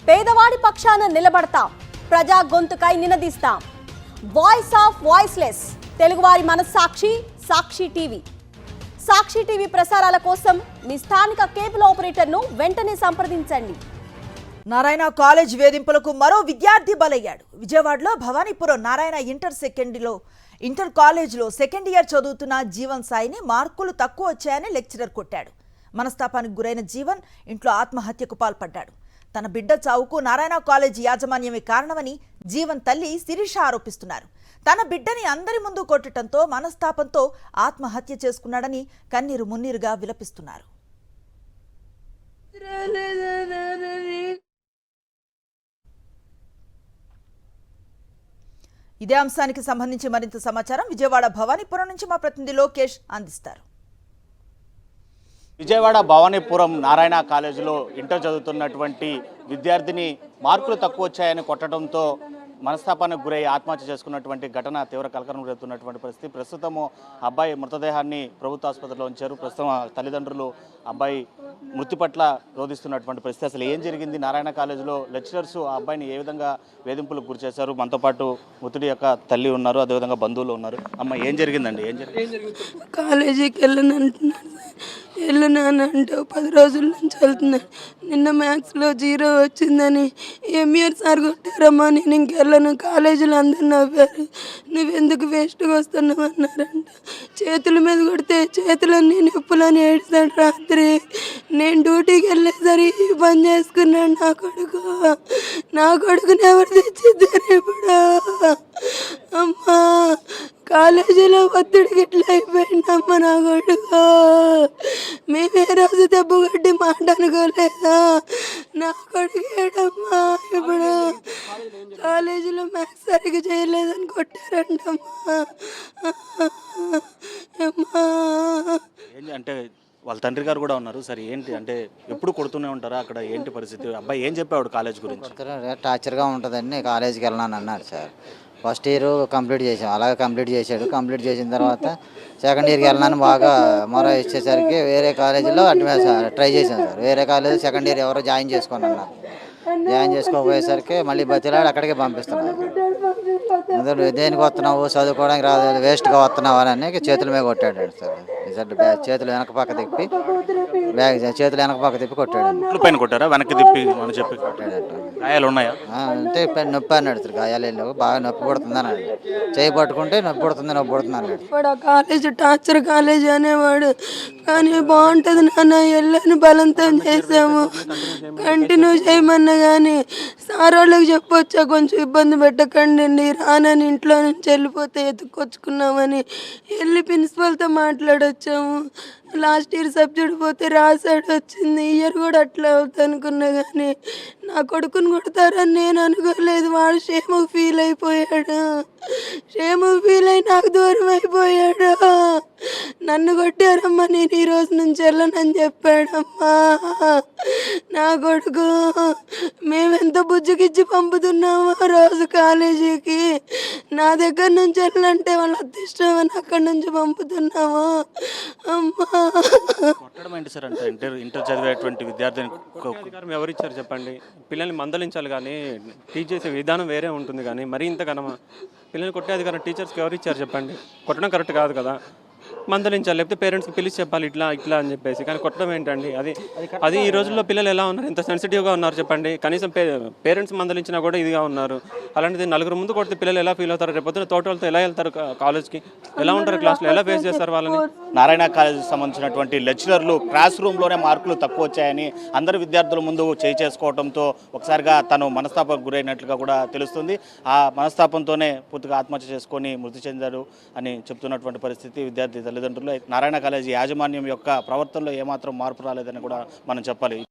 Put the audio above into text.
పేదవాడి పక్షాన నిలబడతాం, ప్రజా గొంతుకై నినదిస్తాం. వాయిస్ ఆఫ్ వాయిస్లెస్, తెలుగువారి మనస్సాక్షి సాక్షి టీవీ. సాక్షి టీవీ ప్రసారాల కోసం మీ స్థానిక కేబుల్ ఆపరేటర్ను వెంటనే సంప్రదించండి. నారాయణ కాలేజ్ వేధింపులకు మరో విద్యార్థి బలయ్యాడు. విజయవాడలో భవానీపురం నారాయణ ఇంటర్ కాలేజ్లో సెకండ్ ఇయర్ చదువుతున్న జీవన్ సాయిని మార్కులు తక్కువ వచ్చాయని లెక్చరర్ కొట్టాడు. మనస్తాపానికి గురైన జీవన్ ఇంట్లో ఆత్మహత్యకు పాల్పడ్డాడు. తన బిడ్డ చావుకు నారాయణ కాలేజ్ యాజమాన్యమే కారణమని జీవన్ తల్లి శిరీష ఆరోపిస్తున్నారు. తన బిడ్డని అందరి ముందు కొట్టడంతో మనస్తాపంతో ఆత్మహత్య చేసుకున్నాడని కన్నీరు మున్నీరుగా విలపిస్తున్నారు. ఇదే అంశానికి సంబంధించి మరింత సమాచారం విజయవాడ భవానీపురం నుంచి మా ప్రతినిధి లోకేష్ అందిస్తారు. విజయవాడ భవానీపురం నారాయణ కాలేజీలో ఇంటర్ చదువుతున్నటువంటి విద్యార్థిని మార్కులు తక్కువ వచ్చాయని కొట్టడంతో మనస్తాపానికి గురై ఆత్మహత్య చేసుకున్నటువంటి ఘటన తీవ్ర కలకలం రేపుతున్నటువంటి పరిస్థితి. ప్రస్తుతము అబ్బాయి మృతదేహాన్ని ప్రభుత్వ ఆసుపత్రిలో ఉంచారు. ప్రస్తుతం తల్లిదండ్రులు అబ్బాయి మృతి పట్ల రోధిస్తున్నటువంటి పరిస్థితి. అసలు ఏం జరిగింది, నారాయణ కాలేజీలో లెక్చరర్స్ ఆ అబ్బాయిని ఏ విధంగా వేధింపులకు గురి చేశారు? మనతో పాటు మృతుడి యొక్క తల్లి ఉన్నారు, అదేవిధంగా బంధువులు ఉన్నారు. అమ్మ, ఏం జరిగిందండి? ఏం జరిగింది? కాలేజీకి వెళ్ళనంటే 10 రోజుల నుంచి వెళ్తున్నాను. నిన్న మ్యాథ్స్లో 0 వచ్చిందని ఎంఈఆర్ సార్ కొట్టారమ్మా. నేను ఇంకెళ్ళను, కాలేజీలో అందరు నవ్వారు. నువ్వెందుకు వేస్ట్గా వస్తున్నావు అన్నారంట. చేతుల మీద కొడితే చేతులన్నీ నొప్పులని ఏడ్చాడు రాత్రి. నేను డ్యూటీకి వెళ్ళేసరికి పని చేసుకున్నాడు నా కొడుకుని ఎవరు తెచ్చిద్దారు ఇప్పుడు? అమ్మా, కాలేజీలో ఒత్తిడికి ఇట్లా అయిపోయిందమ్మా నా కొడుకు. మేమే రోజు దెబ్బ కొట్టి మాట అనుకోలేదా? నా కొడుకు ఏడమ్మా ఇప్పుడు కాలేజీలో మ్యాథ్స్ సరిగ్గా చేయలేదని కొట్టారంటమ్మా. అమ్మా, అంటే వాళ్ళ తండ్రి గారు కూడా ఉన్నారు. సరే, ఏంటి అంటే ఎప్పుడు కొడుతూనే ఉంటారా అక్కడ? ఏంటి పరిస్థితి? అబ్బాయి ఏం చెప్పాడు కాలేజ్ గురించి? టార్చర్గా ఉంటుందని కాలేజీకి వెళ్ళాను అన్నారు సార్. ఫస్ట్ ఇయర్ కంప్లీట్ చేసాం, అలాగే కంప్లీట్ చేశాడు. కంప్లీట్ చేసిన తర్వాత సెకండ్ ఇయర్కి వెళ్ళాను. బాగా మొర ఇచ్చేసరికి వేరే కాలేజీలో ట్రై చేశాను సార్. వేరే కాలేజీ సెకండ్ ఇయర్ ఎవరో జాయిన్ చేసుకొని అన్నారు. జాయిన్ చేసుకోపోయేసరికి మళ్ళీ బతిలాడు అక్కడికే పంపిస్తున్నారు. దేనికి వస్తున్నావు, చదువుకోవడానికి రాదు, వేస్ట్గా వస్తున్నావు అని చేతుల మీద కొట్టాడు సార్. చేతులు వెనక పక్క తిప్పి చేతులు వెనక పక్క తిప్పి కొట్టాడు. పైన కొట్టారా? వెనక్కి తిప్పి అని చెప్పి కొట్టాడు. గాయాలు ఉన్నాయా అంటే నొప్పి అన్నాడు సార్. గాయాలు లేవు, బాగా నొప్పి పుడుతుంది అన్నాడు. చేయి పట్టుకుంటే నొప్పి పుడుతుంది అన్నాడు. వాడు కాలేజ్ టార్చర్ కాలేజ్ అనేవాడు. కానీ బాగుంటుంది నాన్న, వెళ్ళని బలంతం చేసాము. కంటిన్యూ చేయమన్నా కానీ సార్ వాళ్ళకి చెప్పొచ్చా, కొంచెం ఇబ్బంది పెట్టకండి, రానని ఇంట్లో నుంచి వెళ్ళిపోతే ఎత్తుకొచ్చుకున్నామని వెళ్ళి ప్రిన్సిపల్తో మాట్లాడొచ్చాము. లాస్ట్ ఇయర్ సబ్జెక్ట్ పోతే రాసాడు, వచ్చింది. ఇయర్ కూడా అట్లా అవుతుంది అనుకున్నా కానీ నా కొడుకుని కొడతారని నేను అనుకోలేదు. వాడు షేము ఫీల్ అయిపోయాడు. షేము ఫీల్ అయి నాకు దూరం అయిపోయాడు. నన్ను కొట్టారమ్మా, నేను ఈ రోజు నుంచి వెళ్ళనని చెప్పాడమ్మా నా కొడుకు. మేమెంత బుజ్జికిచ్చి పంపుతున్నామో రోజు కాలేజీకి. నా దగ్గర నుంచి వెళ్ళంటే వాళ్ళ అదృష్టం అని అక్కడి నుంచి పంపుతున్నాము అమ్మా. కొట్టడం ఏంటి సార్? అంటే ఇంటర్ చదివేటువంటి విద్యార్థిని ఎవరిచ్చారు చెప్పండి? పిల్లల్ని మందలించాలి కానీ టీచ్ చేసే విధానం వేరే ఉంటుంది. కానీ మరీ ఇంతకనమా పిల్లల్ని కొట్టే అధికారం టీచర్స్కి ఎవరిచ్చారు చెప్పండి? కొట్టడం కరెక్ట్ కాదు కదా. మందలించాలి, లేకపోతే పేరెంట్స్కి పిలిచి చెప్పాలి ఇట్లా అని చెప్పేసి. కానీ కొట్టడం ఏంటండి? అది ఈ రోజుల్లో పిల్లలు ఎలా ఉన్నారు, ఎంత సెన్సిటివ్గా ఉన్నారు చెప్పండి. కనీసం పేరెంట్స్ మందలించినా కూడా ఇదిగా ఉన్నారు. అలాంటిది నలుగురు ముందు కొడితే పిల్లలు ఎలా ఫీల్ అవుతారు? రేపు తోట వాళ్ళతో ఎలా వెళ్తారు కాలేజ్కి? ఎలా ఉంటారు క్లాస్లో? ఎలా ఫేస్ చేస్తారు వాళ్ళని? నారాయణ కాలేజీకి సంబంధించినటువంటి లెక్చరర్లు క్లాస్ రూమ్లోనే మార్కులు తక్కువ వచ్చాయని అందరు విద్యార్థుల ముందు చేసుకోవడంతో ఒకసారిగా తను మనస్తాపానికి గురైనట్లుగా కూడా తెలుస్తుంది. ఆ మనస్తాపంతోనే పూర్తిగా ఆత్మహత్య చేసుకొని మృతి చెందాడు అని చెప్తున్నటువంటి పరిస్థితి విద్యార్థి తల్లిదండ్రులు. నారాయణ కాలేజీ యాజమాన్యం యొక్క ప్రవర్తనలో ఏమాత్రం మార్పు రాలేదని కూడా మనం చెప్పాలి.